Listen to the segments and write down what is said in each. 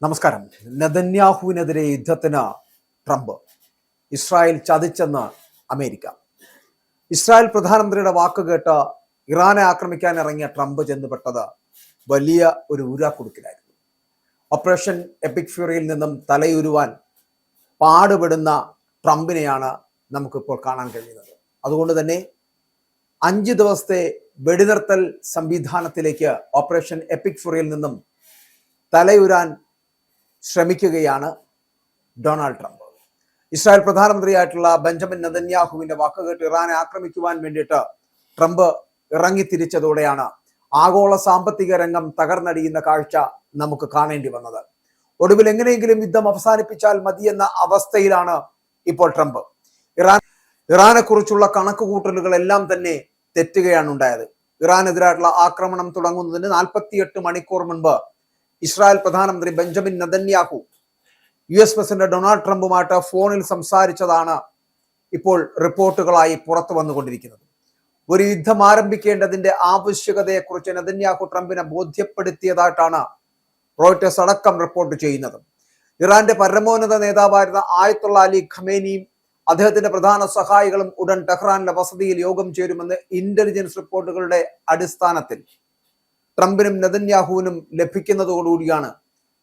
നമസ്കാരം. നെതന്യാഹുവിനെതിരെ യുദ്ധത്തിന് ട്രംപ്. ഇസ്രായേൽ ചതിച്ചെന്ന് അമേരിക്ക. ഇസ്രായേൽ പ്രധാനമന്ത്രിയുടെ വാക്ക് കേട്ട് ഇറാനെ ആക്രമിക്കാൻ ഇറങ്ങിയ ട്രംപ് ചെന്നുപെട്ടത് വലിയ ഒരു ഊരാക്കുടുക്കിലായിരുന്നു. ഓപ്പറേഷൻ എപ്പിക് ഫ്യൂറിയിൽ നിന്നും തലയുരുവാൻ പാടുപെടുന്ന ട്രംപിനെയാണ് നമുക്കിപ്പോൾ കാണാൻ കഴിയുന്നത്. അതുകൊണ്ട് തന്നെ 5 ദിവസത്തെ വെടിനിർത്തൽ സംവിധാനത്തിലേക്ക് ഓപ്പറേഷൻ എപ്പിക് ഫ്യൂറിയിൽ നിന്നും തലയുരാൻ ശ്രമിക്കുകയാണ് ഡൊണാൾഡ് ട്രംപ്. ഇസ്രായേൽ പ്രധാനമന്ത്രിയായിട്ടുള്ള ബെഞ്ചമിൻ നെതന്യാഹുവിന്റെ വാക്കുകേട്ട് ഇറാനെ ആക്രമിക്കുവാൻ വേണ്ടിയിട്ട് ട്രംപ് ഇറങ്ങിത്തിരിച്ചതോടെയാണ് ആഗോള സാമ്പത്തിക രംഗം തകർന്നടിയുന്ന കാഴ്ച നമുക്ക് കാണേണ്ടി വന്നത്. ഒടുവിൽ എങ്ങനെയെങ്കിലും യുദ്ധം അവസാനിപ്പിച്ചാൽ മതിയെന്ന അവസ്ഥയിലാണ് ഇപ്പോൾ ട്രംപ്. ഇറാനെ കുറിച്ചുള്ള കണക്കുകൂട്ടലുകളെല്ലാം തന്നെ തെറ്റുകയാണ് ഉണ്ടായത്. ഇറാനെതിരായിട്ടുള്ള ആക്രമണം തുടങ്ങുന്നതിന് 48 മണിക്കൂർ മുൻപ് ഇസ്രായേൽ പ്രധാനമന്ത്രി Benjamin Netanyahu US president Donald ട്രംപുമായിട്ട് ഫോണിൽ സംസാരിച്ചതാണ് ഇപ്പോൾ റിപ്പോർട്ടുകളായി പുറത്തു വന്നുകൊണ്ടിരിക്കുന്നത്. ഒരു യുദ്ധം ആരംഭിക്കേണ്ടതിന്റെ ആവശ്യകതയെക്കുറിച്ച് നെതന്യാഹു ട്രംപിനെ ബോധ്യപ്പെടുത്തിയതായിട്ടാണ് റോയിട്ടേഴ്സ് അടക്കം റിപ്പോർട്ട് ചെയ്യുന്നത്. ഇറാന്റെ പരമോന്നത നേതാവായിരുന്ന ആയത്തുള്ള അലി ഖമേനിയും അദ്ദേഹത്തിന്റെ പ്രധാന സഹായികളും ഉടൻ ടെഹ്റാനിലെ വസതിയിൽ യോഗം ചേരുമെന്ന് ഇന്റലിജൻസ് റിപ്പോർട്ടുകളുടെ അടിസ്ഥാനത്തിൽ ട്രംപിനും നെതന്യാഹുവിനും ലഭിക്കുന്നതോടുകൂടിയാണ്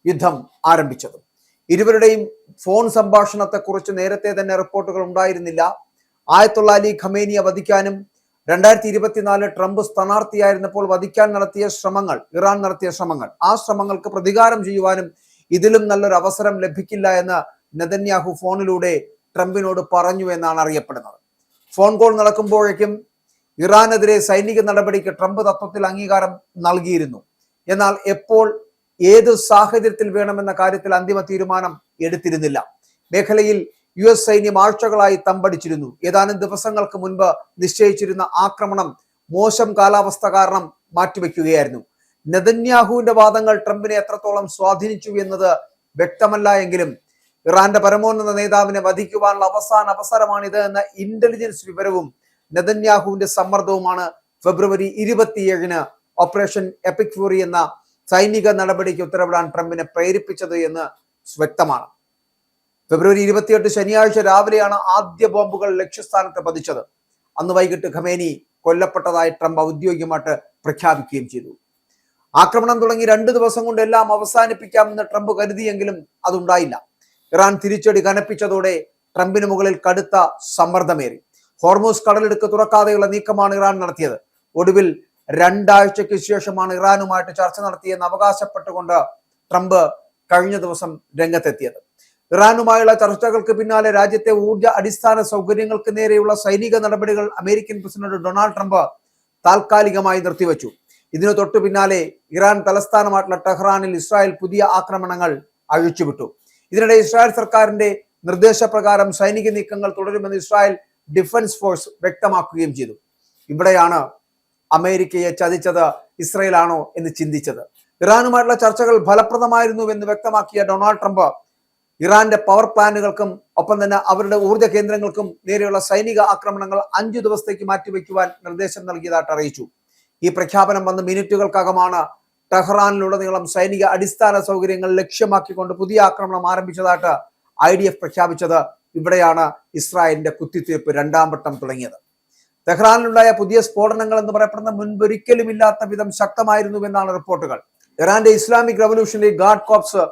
യുദ്ധം ആരംഭിച്ചത്. ഇരുവരുടെയും ഫോൺ സംഭാഷണത്തെക്കുറിച്ച് നേരത്തെ തന്നെ റിപ്പോർട്ടുകൾ ഉണ്ടായിരുന്നില്ല. ആയത്തുള്ള അലി ഖമേനിയെ വധിക്കാനും 2024 ട്രംപ് സ്ഥാനാർത്ഥിയായിരുന്നപ്പോൾ വധിക്കാൻ നടത്തിയ ശ്രമങ്ങൾ, ഇറാൻ നടത്തിയ ശ്രമങ്ങൾ, ആ ശ്രമങ്ങൾക്ക് പ്രതികാരം ചെയ്യുവാനും ഇതിലും നല്ലൊരു അവസരം ലഭിക്കില്ല എന്ന് നെതന്യാഹു ഫോണിലൂടെ ട്രംപിനോട് പറഞ്ഞു എന്നാണ് അറിയപ്പെടുന്നത്. ഫോൺ കോൾ നടക്കുമ്പോഴേക്കും ഇറാനെതിരെ സൈനിക നടപടിക്ക് ട്രംപ് തത്വത്തിൽ അംഗീകാരം നൽകിയിരുന്നു. എന്നാൽ എപ്പോൾ, ഏത് സാഹചര്യത്തിൽ വേണമെന്ന കാര്യത്തിൽ അന്തിമ തീരുമാനം എടുത്തിരുന്നില്ല. മേഖലയിൽ US സൈന്യം ആഴ്ചകളായി തമ്പടിച്ചിരുന്നു. ഏതാനും ദിവസങ്ങൾക്ക് മുൻപ് നിശ്ചയിച്ചിരുന്ന ആക്രമണം മോശം കാലാവസ്ഥ കാരണം മാറ്റിവെക്കുകയായിരുന്നു. നെതന്യാഹുവിന്റെ വാദങ്ങൾ ട്രംപിനെ എത്രത്തോളം സ്വാധീനിച്ചു എന്നത് വ്യക്തമല്ല എങ്കിലും ഇറാന്റെ പരമോന്നത നേതാവിനെ വധിക്കുവാനുള്ള അവസാന അവസരമാണിത് എന്ന ഇന്റലിജൻസ് വിവരവും നെതന്യാഹുവിന്റെ സമ്മർദ്ദവുമാണ് ഫെബ്രുവരി 27 ഓപ്പറേഷൻ എപ്പിക് ഫ്യൂറി എന്ന സൈനിക നടപടിക്ക് ഉത്തരവിടാൻ ട്രംപിനെ പ്രേരിപ്പിച്ചത് എന്ന് വ്യക്തമാണ്. ഫെബ്രുവരി 28 ശനിയാഴ്ച രാവിലെയാണ് ആദ്യ ബോംബുകൾ ലക്ഷ്യസ്ഥാനത്ത് പതിച്ചത്. അന്ന് വൈകിട്ട് ഖമേനി കൊല്ലപ്പെട്ടതായി ട്രംപ് ഔദ്യോഗികമായിട്ട് പ്രഖ്യാപിക്കുകയും ചെയ്തു. ആക്രമണം തുടങ്ങി 2 ദിവസം കൊണ്ട് എല്ലാം അവസാനിപ്പിക്കാമെന്ന് ട്രംപ് കരുതിയെങ്കിലും അതുണ്ടായില്ല. ഇറാൻ തിരിച്ചടി കനപ്പിച്ചതോടെ ട്രംപിന് മുകളിൽ കടുത്ത സമ്മർദ്ദമേറി. ഹോർമൂസ് കടലിടുക്ക് തുറക്കാതെയുള്ള നീക്കമാണ് ഇറാൻ നടത്തിയത്. ഒടുവിൽ 2 ആഴ്ചയ്ക്ക് ശേഷമാണ് ഇറാനുമായിട്ട് ചർച്ച നടത്തിയെന്ന് അവകാശപ്പെട്ടുകൊണ്ട് ട്രംപ് കഴിഞ്ഞ ദിവസം രംഗത്തെത്തിയത്. ഇറാനുമായുള്ള ചർച്ചകൾക്ക് പിന്നാലെ രാജ്യത്തെ ഊർജ അടിസ്ഥാന സൗകര്യങ്ങൾക്ക് നേരെയുള്ള സൈനിക നടപടികൾ അമേരിക്കൻ പ്രസിഡന്റ് ഡൊണാൾഡ് ട്രംപ് താൽക്കാലികമായി നിർത്തിവെച്ചു. ഇതിനു തൊട്ടു പിന്നാലെ ഇറാൻ തലസ്ഥാനമായിട്ടുള്ള ടെഹ്റാനിൽ ഇസ്രായേൽ പുതിയ ആക്രമണങ്ങൾ അഴിച്ചുവിട്ടു. ഇതിനിടെ ഇസ്രായേൽ സർക്കാരിന്റെ നിർദ്ദേശപ്രകാരം സൈനിക നീക്കങ്ങൾ തുടരുമെന്ന് ഇസ്രായേൽ ഡിഫൻസ് ഫോഴ്സ് വ്യക്തമാക്കുകയും ചെയ്തു. ഇവിടെയാണ് അമേരിക്കയെ ചതിച്ചത് ഇസ്രായേലാണോ എന്ന് ചിന്തിച്ചത്. ഇറാനുമായിട്ടുള്ള ചർച്ചകൾ ഫലപ്രദമായിരുന്നു എന്ന് വ്യക്തമാക്കിയ ഡൊണാൾഡ് ട്രംപ് ഇറാന്റെ പവർ പ്ലാന്റുകൾക്കും ഒപ്പം തന്നെ അവരുടെ ഊർജ്ജ കേന്ദ്രങ്ങൾക്കും നേരെയുള്ള സൈനിക ആക്രമണങ്ങൾ 5 ദിവസത്തേക്ക് മാറ്റിവെക്കുവാൻ നിർദ്ദേശം നൽകിയതായിട്ട് അറിയിച്ചു. ഈ പ്രഖ്യാപനം വന്ന് മിനിറ്റുകൾക്കകമാണ് ടെഹ്റാനിലുടനീളം സൈനിക അടിസ്ഥാന സൗകര്യങ്ങൾ ലക്ഷ്യമാക്കിക്കൊണ്ട് പുതിയ ആക്രമണം ആരംഭിച്ചതായിട്ട് IDF പ്രഖ്യാപിച്ചത്. ഇവിടെയാണ് ഇസ്രായേലിന്റെ കുത്തിത്തിരിപ്പ് 2ാം വട്ടം തുടങ്ങിയത്. ടെഹ്റാനിലുണ്ടായ പുതിയ സ്ഫോടനങ്ങൾ എന്ന് പറയപ്പെടുന്ന മുൻപൊരിക്കലും ഇല്ലാത്ത വിധം ശക്തമായിരുന്നു എന്നാണ് റിപ്പോർട്ടുകൾ. ഇറാന്റെ ഇസ്ലാമിക് റവല്യൂഷണറി ഗാർഡ് കോർപ്സ്,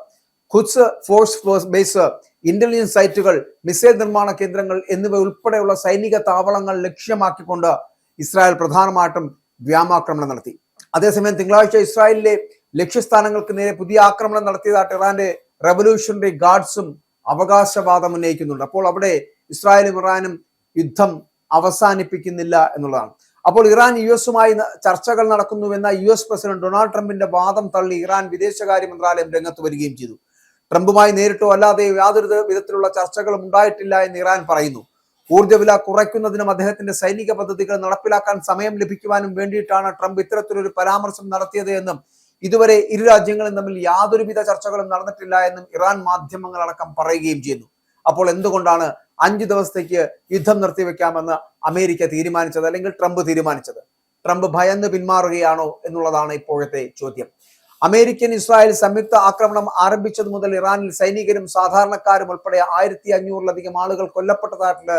ഖുദ്സ് ഫോഴ്സ് ബേസ്, ഇന്റലിജൻസ് സൈറ്റുകൾ, മിസൈൽ നിർമ്മാണ കേന്ദ്രങ്ങൾ എന്നിവ ഉൾപ്പെടെയുള്ള സൈനിക താവളങ്ങൾ ലക്ഷ്യമാക്കിക്കൊണ്ട് ഇസ്രായേൽ പ്രധാനമായിട്ടും വ്യോമാക്രമണം നടത്തി. അതേസമയം തിങ്കളാഴ്ച ഇസ്രായേലിലെ ലക്ഷ്യസ്ഥാനങ്ങൾക്ക് നേരെ പുതിയ ആക്രമണം നടത്തിയതായിട്ട് ഇറാന്റെ റവല്യൂഷണറി ഗാർഡ്സും അവകാശവാദം ഉന്നയിക്കുന്നുണ്ട്. അപ്പോൾ അവിടെ ഇസ്രായേലും ഇറാനും യുദ്ധം അവസാനിപ്പിക്കുന്നില്ല എന്നുള്ളതാണ്. അപ്പോൾ ഇറാൻ US-ഉമായി ചർച്ചകൾ നടക്കുന്നുവെന്ന US പ്രസിഡന്റ് ഡൊണാൾഡ് ട്രംപിന്റെ വാദം തള്ളി ഇറാൻ വിദേശകാര്യ മന്ത്രാലയം രംഗത്ത് വരികയും ചെയ്തു. ട്രംപുമായി നേരിട്ടോ അല്ലാതെയോ യാതൊരു വിധത്തിലുള്ള ചർച്ചകളും ഉണ്ടായിട്ടില്ല എന്ന് ഇറാൻ പറയുന്നു. ഊർജ്ജവില കുറയ്ക്കുന്നതിനും അദ്ദേഹത്തിന്റെ സൈനിക പദ്ധതികൾ നടപ്പിലാക്കാൻ സമയം ലഭിക്കുവാനും വേണ്ടിയിട്ടാണ് ട്രംപ് ഇത്തരത്തിലൊരു പരാമർശം നടത്തിയത് എന്നും ഇതുവരെ ഇരു രാജ്യങ്ങളും തമ്മിൽ യാതൊരുവിധ ചർച്ചകളും നടന്നിട്ടില്ല എന്നും ഇറാൻ മാധ്യമങ്ങളടക്കം പറയുകയും ചെയ്യുന്നു. അപ്പോൾ എന്തുകൊണ്ടാണ് 5 ദിവസത്തേക്ക് യുദ്ധം നിർത്തിവെക്കാമെന്ന് അമേരിക്ക തീരുമാനിച്ചത്, അല്ലെങ്കിൽ ട്രംപ് തീരുമാനിച്ചത്? ട്രംപ് ഭയന്ന് പിന്മാറുകയാണോ എന്നുള്ളതാണ് ഇപ്പോഴത്തെ ചോദ്യം. അമേരിക്കൻ ഇസ്രായേൽ സംയുക്ത ആക്രമണം ആരംഭിച്ചതു മുതൽ ഇറാനിൽ സൈനികരും സാധാരണക്കാരും ഉൾപ്പെടെ 1500-ലധികം ആളുകൾ കൊല്ലപ്പെട്ടതായിട്ട്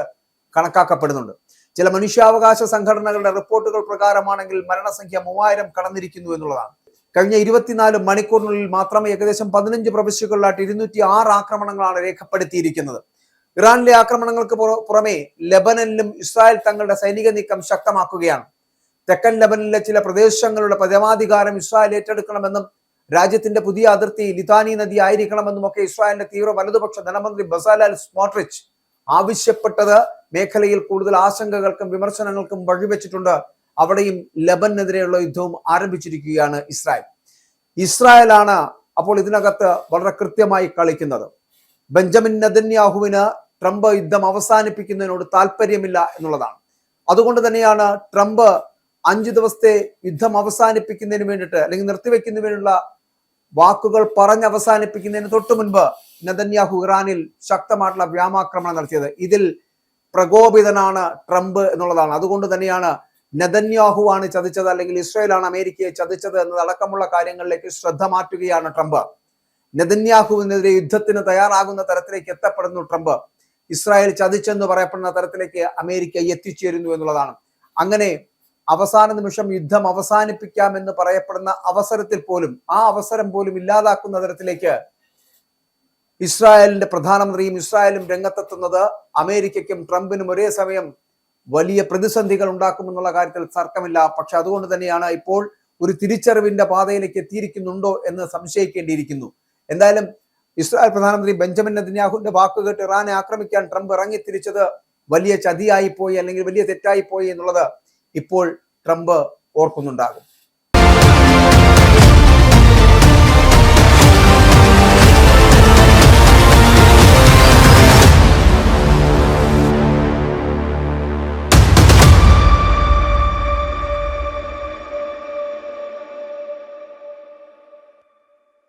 കണക്കാക്കപ്പെടുന്നുണ്ട്. ചില മനുഷ്യാവകാശ സംഘടനകളുടെ റിപ്പോർട്ടുകൾ പ്രകാരമാണെങ്കിൽ മരണസംഖ്യ 3000 കടന്നിരിക്കുന്നു എന്നുള്ളതാണ്. കഴിഞ്ഞ 24 മണിക്കൂറിനുള്ളിൽ മാത്രമേ ഏകദേശം 15 പ്രവിശ്യകളിലായിട്ട് 206 ആക്രമണങ്ങളാണ് രേഖപ്പെടുത്തിയിരിക്കുന്നത്. ഇറാനിലെ ആക്രമണങ്ങൾക്ക് പുറമെ ലെബനനിലും ഇസ്രായേൽ തങ്ങളുടെ സൈനിക നീക്കം ശക്തമാക്കുകയാണ്. തെക്കൻ ലെബനനിലെ ചില പ്രദേശങ്ങളുടെ പരമാധികാരം ഇസ്രായേൽ ഏറ്റെടുക്കണമെന്നും രാജ്യത്തിന്റെ പുതിയ അതിർത്തി ലിതാനി നദി ആയിരിക്കണമെന്നും ഒക്കെ ഇസ്രായേലിന്റെ തീവ്ര വലതുപക്ഷ ധനമന്ത്രി ബസാലേൽ സ്മോട്രിച്ച് ആവശ്യപ്പെട്ടത് മേഖലയിൽ കൂടുതൽ ആശങ്കകൾക്കും വിമർശനങ്ങൾക്കും വഴിവെച്ചിട്ടുണ്ട്. അവിടെയും ലെബനെതിരെയുള്ള യുദ്ധവും ആരംഭിച്ചിരിക്കുകയാണ് ഇസ്രായേലാണ് അപ്പോൾ ഇതിനകത്ത് വളരെ കൃത്യമായി കളിക്കുന്നത്. ബെഞ്ചമിൻ നെതന്യാഹുവിന് ട്രംപ് യുദ്ധം അവസാനിപ്പിക്കുന്നതിനോട് താല്പര്യമില്ല എന്നുള്ളതാണ്. അതുകൊണ്ട് തന്നെയാണ് ട്രംപ് 5 ദിവസത്തെ യുദ്ധം അവസാനിപ്പിക്കുന്നതിന് വേണ്ടിയിട്ട് അല്ലെങ്കിൽ നിർത്തിവെക്കുന്നതിന് വേണ്ടിയുള്ള വാക്കുകൾ പറഞ്ഞ് അവസാനിപ്പിക്കുന്നതിന് തൊട്ടു മുൻപ് നെതന്യാഹു ഇറാനിൽ ശക്തമായിട്ടുള്ള വ്യോമാക്രമണം നടത്തിയത്. ഇതിൽ പ്രകോപിതനാണ് ട്രംപ് എന്നുള്ളതാണ്. അതുകൊണ്ട് തന്നെയാണ് നെതന്യാഹു ആണ് ചതിച്ചത് അല്ലെങ്കിൽ ഇസ്രായേലാണ് അമേരിക്കയെ ചതിച്ചത് എന്നതടക്കമുള്ള കാര്യങ്ങളിലേക്ക് ശ്രദ്ധ മാറ്റുകയാണ് ട്രംപ്. നെതന്യാഹുവിനെതിരെ യുദ്ധത്തിന് തയ്യാറാകുന്ന തരത്തിലേക്ക് എത്തപ്പെടുന്നു ട്രംപ്. ഇസ്രായേൽ ചതിച്ചെന്ന് പറയപ്പെടുന്ന തരത്തിലേക്ക് അമേരിക്ക എത്തിച്ചേരുന്നു എന്നുള്ളതാണ്. അങ്ങനെ അവസാന നിമിഷം യുദ്ധം അവസാനിപ്പിക്കാമെന്ന് പറയപ്പെടുന്ന അവസരത്തിൽ പോലും ആ അവസരം പോലും ഇല്ലാതാക്കുന്ന തരത്തിലേക്ക് ഇസ്രായേലിന്റെ പ്രധാനമന്ത്രിയും ഇസ്രായേലും രംഗത്തെത്തുന്നത് അമേരിക്കയ്ക്കും ട്രംപിനും ഒരേ സമയം വലിയ പ്രതിസന്ധികൾ ഉണ്ടാക്കുമെന്നുള്ള കാര്യത്തിൽ തർക്കമില്ല. പക്ഷെ അതുകൊണ്ട് തന്നെയാണ് ഇപ്പോൾ ഒരു തിരിച്ചറിവിന്റെ പാതയിലേക്ക് എത്തിയിരിക്കുന്നുണ്ടോ എന്ന് സംശയിക്കേണ്ടിയിരിക്കുന്നു. എന്തായാലും ഇസ്രായേൽ പ്രധാനമന്ത്രി ബെഞ്ചമിൻ നെതന്യാഹുവിന്റെ വാക്കുകേട്ട് ഇറാനെ ആക്രമിക്കാൻ ട്രംപ് ഇറങ്ങിത്തിരിച്ചത് വലിയ ചതിയായി പോയി അല്ലെങ്കിൽ വലിയ തെറ്റായി പോയി എന്നുള്ളത് ഇപ്പോൾ ട്രംപ് ഓർക്കുന്നുണ്ടാകും.